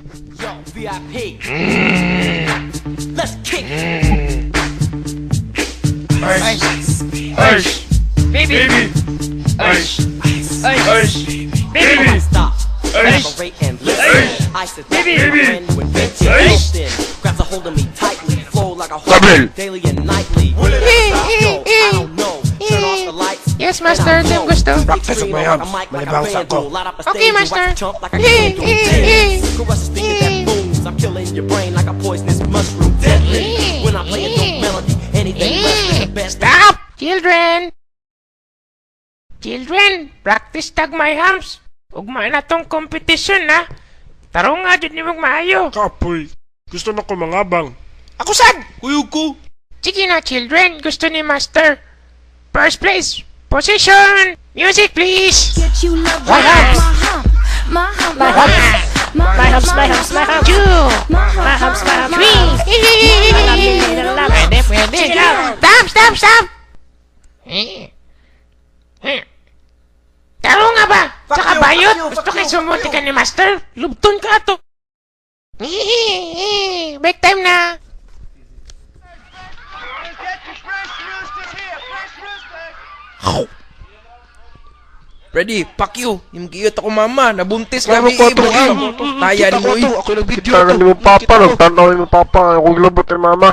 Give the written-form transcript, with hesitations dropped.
Yo, VIP. Let's kick. Ice. Ice. Baby. Ice. Ice. Baby. Stop. Ice. Elaborate and listen. Ice is that friend with ventilation. Grabs a hold of me tightly. Flow like a Gabriel. horse daily and nightly. Will it ever stop? Yo, I don't know. Turn off the lights. Yes, master. Ito yung gusto. Practice of my arms. Malibang sa ako. Okay, master. I'm killing your brain like a poisonous mushroom. Deadly. When I play a dope melody, anything less than the best. Stop! Children! Children, practice tag my arms. Ugma na tong competition, ha? Taro nga dyan ni maayo. Kapoy. Gusto na ko mangabang. Ako sad! Kuyog ko. Sige na, children. Gusto ni master. First place. Position. Music, please. Get you love My humps. my hump, My humps. My humps, my humps, my humps. Two. My humps, my humps. Three. Pwede, pwede. Stop, stop, stop! Taro nga ba? Tsaka bayot? Gusto kayo sumuti ka ni master? Lubton ka to. Break time na. Freddy, fuck you. Yung giyot ako mama, nabuntis Kaya kami mo ibang ko Tayan mo eh. Ako nag-video. Kita ka ni mo papa. Nagtanaw ni mo papa. Akong labot ni mama.